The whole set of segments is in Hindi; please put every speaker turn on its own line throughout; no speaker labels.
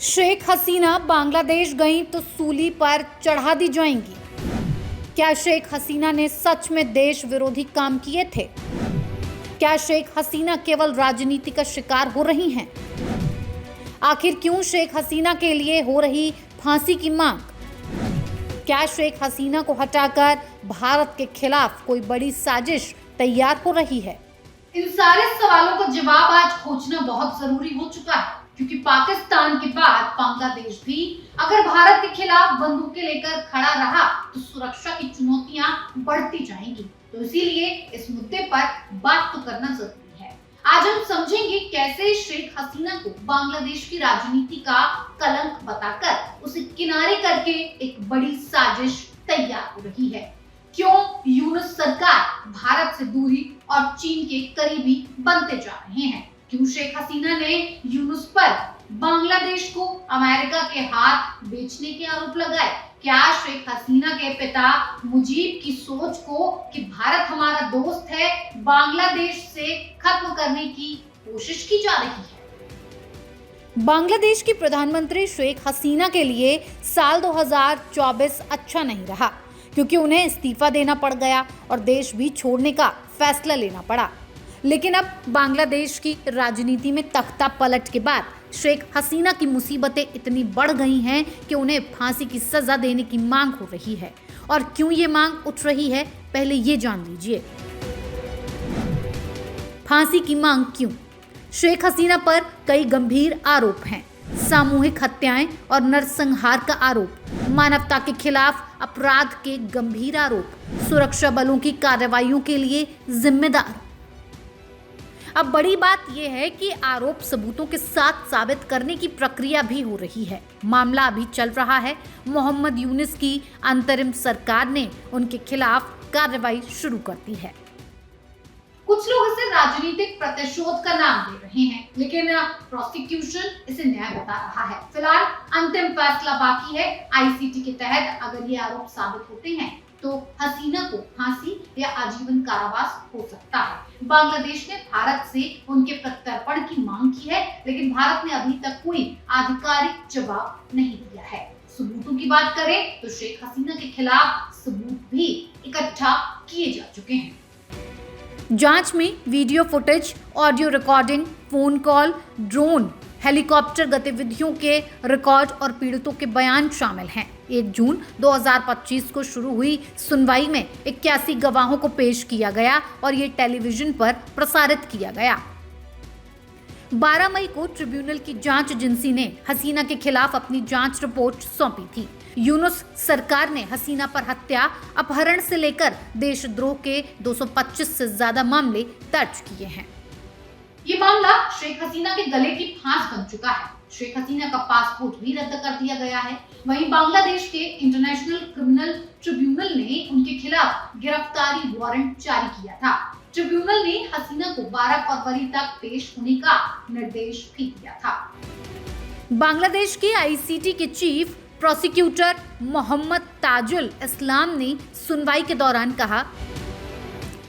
शेख हसीना बांग्लादेश गईं तो सूली पर चढ़ा दी जाएंगी। क्या शेख हसीना ने सच में देश विरोधी काम किए थे? क्या शेख हसीना केवल राजनीति का शिकार हो रही हैं? आखिर क्यों शेख हसीना के लिए हो रही फांसी की मांग? क्या शेख हसीना को हटाकर भारत के खिलाफ कोई बड़ी साजिश तैयार हो रही है?
इन सारे सवालों का जवाब आज खोजना बहुत जरूरी हो चुका है, क्योंकि पाकिस्तान के बाद बांग्लादेश भी अगर भारत के खिलाफ बंदूकें लेकर खड़ा रहा तो सुरक्षा की चुनौतियां बढ़ती जाएंगी। तो इसीलिए इस मुद्दे पर बात तो करना जरूरी है। आज हम समझेंगे कैसे शेख हसीना को बांग्लादेश की राजनीति का कलंक बताकर उसे किनारे करके एक बड़ी साजिश तैयार हो रही है। क्यों यूनुस सरकार भारत से दूरी और चीन के करीबी बनते जा रहे हैं? क्यों शेख हसीना ने यूनुस पर बांग्लादेश को अमेरिका के हाथ बेचने के आरोप लगाए? क्या शेख हसीना के पिता मुजीब की सोच को कि भारत हमारा दोस्त है बांग्लादेश से खत्म करने की कोशिश की जा रही है?
बांग्लादेश की प्रधानमंत्री शेख हसीना के लिए साल 2024 अच्छा नहीं रहा, क्योंकि उन्हें इस्तीफा देना पड़ गया और देश भी छोड़ने का फैसला लेना पड़ा। लेकिन अब बांग्लादेश की राजनीति में तख्ता पलट के बाद शेख हसीना की मुसीबतें इतनी बढ़ गई हैं कि उन्हें फांसी की सजा देने की मांग हो रही है। और क्यों ये मांग उठ रही है, पहले ये जान लीजिए। फांसी की मांग क्यों? शेख हसीना पर कई गंभीर आरोप हैं। सामूहिक हत्याएं और नरसंहार का आरोप, मानवता के खिलाफ अपराध के गंभीर आरोप, सुरक्षा बलों की कार्रवाइयों के लिए जिम्मेदार। अब बड़ी बात यह है कि आरोप सबूतों के साथ साबित करने की प्रक्रिया भी हो रही है। मामला अभी चल रहा है। मोहम्मद यूनुस की अंतरिम सरकार ने उनके खिलाफ कार्रवाई शुरू कर दी है।
कुछ लोग इसे राजनीतिक प्रतिशोध का नाम दे रहे हैं, लेकिन प्रोसिक्यूशन इसे न्याय बता रहा है। फिलहाल अंतिम फैसला बाकी है। आईसीटी के तहत अगर ये आरोप साबित होते हैं तो हसीना को फांसी या आजीवन कारावास हो सकता है। बांग्लादेश ने भारत से उनके प्रत्यर्पण की मांग की है, लेकिन भारत ने अभी तक कोई आधिकारिक जवाब नहीं दिया है। सबूतों की बात करें तो शेख हसीना के खिलाफ सबूत भी इकट्ठा किए जा चुके हैं।
जांच में video footage, audio recording, phone call, drone, helicopter गतिविधियों के रिकॉर्ड और पीड़ितों के बयान शामिल हैं। 1 जून 2025 को शुरू हुई सुनवाई में 81 गवाहों को पेश किया गया और ये टेलीविजन पर प्रसारित किया गया। 12 मई को ट्रिब्यूनल की जांच एजेंसी ने हसीना के खिलाफ अपनी जांच रिपोर्ट सौंपी थी। यूनुस सरकार ने हसीना पर हत्या, अपहरण से लेकर देशद्रोह के 225 से ज्यादा मामले दर्ज किए हैं।
ये मामला शेख हसीना के गले की फांस बन चुका है। शेख हसीना का पासपोर्ट भी रद्द कर दिया गया है। वहीं बांग्लादेश के इंटरनेशनल क्रिमिनल ट्रिब्यूनल ने उनके खिलाफ गिरफ्तारी वारंट जारी किया था। ट्रिब्यूनल ने हसीना को 12 फरवरी तक पेश होने का निर्देश भी दिया था।
बांग्लादेश के आईसीटी के चीफ प्रोसिक्यूटर मोहम्मद ताजुल इस्लाम ने सुनवाई के दौरान कहा,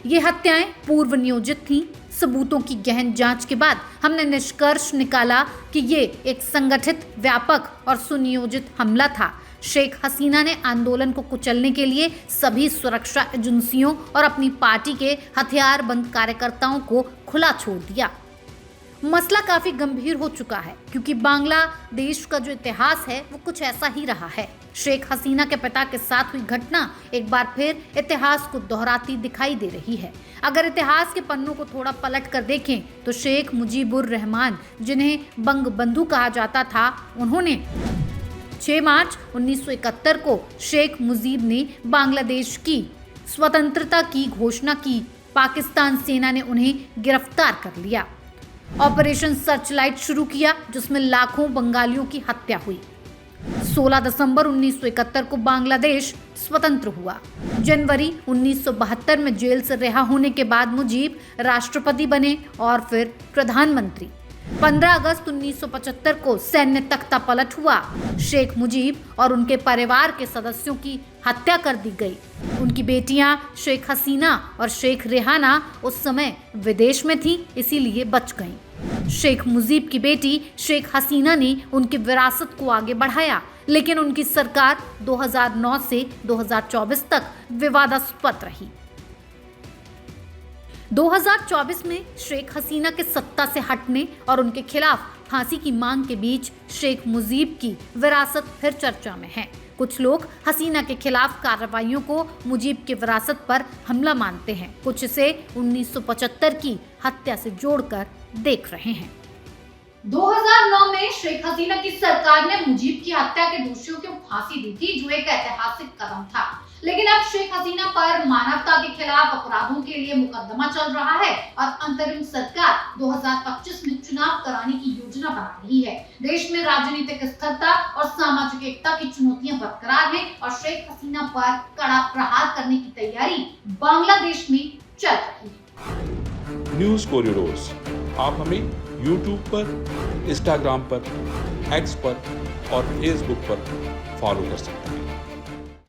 ये हत्याएं पूर्व नियोजित थीं। सबूतों की गहन जांच के बाद हमने निष्कर्ष निकाला कि ये एक संगठित, व्यापक और सुनियोजित हमला था। शेख हसीना ने आंदोलन को कुचलने के लिए सभी सुरक्षा एजेंसियों और अपनी पार्टी के हथियारबंद कार्यकर्ताओं को खुला छोड़ दिया। मसला काफी गंभीर हो चुका है, क्योंकि बांग्लादेश का जो इतिहास है वो कुछ ऐसा ही रहा है। शेख हसीना के पिता के साथ हुई घटना एक बार फिर इतिहास को दोहराती दिखाई दे रही है। अगर इतिहास के पन्नों को थोड़ा पलट कर देखें तो शेख मुजीबुर रहमान, जिन्हें बंग बंधु कहा जाता था, उन्होंने 6 मार्च 1971 को शेख मुजीब ने बांग्लादेश की स्वतंत्रता की घोषणा की। पाकिस्तान सेना ने उन्हें गिरफ्तार कर लिया। ऑपरेशन सर्चलाइट शुरू किया, जिसमें लाखों बंगालियों की हत्या हुई। 16 दिसंबर 1971 को बांग्लादेश स्वतंत्र हुआ। जनवरी 1972 में जेल से रिहा होने के बाद मुजीब राष्ट्रपति बने और फिर प्रधानमंत्री। 15 अगस्त 1975 को सैन्य तख्ता पलट हुआ। शेख मुजीब और उनके परिवार के सदस्यों की हत्या कर दी गई। उनकी बेटियां शेख हसीना और शेख रेहाना उस समय विदेश में थीं, इसीलिए बच गईं। शेख मुजीब की बेटी शेख हसीना ने उनकी विरासत को आगे बढ़ाया, लेकिन उनकी सरकार 2009 से 2024 तक विवादास्पद रही। 2024 में शेख हसीना के सत्ता से हटने और उनके खिलाफ फांसी की मांग के बीच शेख मुजीब की विरासत फिर चर्चा में है। कुछ लोग हसीना के खिलाफ कार्रवाइयों को मुजीब की विरासत पर हमला मानते हैं, कुछ इसे 1975 की हत्या से जोड़कर देख रहे हैं।
2009 में शेख हसीना की सरकार ने मुजीब की हत्या के दोषियों को फांसी दी थी, जो एक ऐतिहासिक कदम था। लेकिन अब शेख हसीना पर मानवता के खिलाफ अपराधों के लिए मुकदमा चल रहा है और अंतरिम सरकार 2025 में चुनाव कराने की योजना बना रही है। देश में राजनीतिक स्थिरता और सामाजिक एकता की चुनौतियां बरकरार हैं और शेख हसीना पर कड़ा प्रहार करने की तैयारी बांग्लादेश में चल रही है।
न्यूज़ कॉरिडोर्स आप हमें YouTube पर, Instagram पर, X पर और Facebook पर फॉलो कर सकते हैं।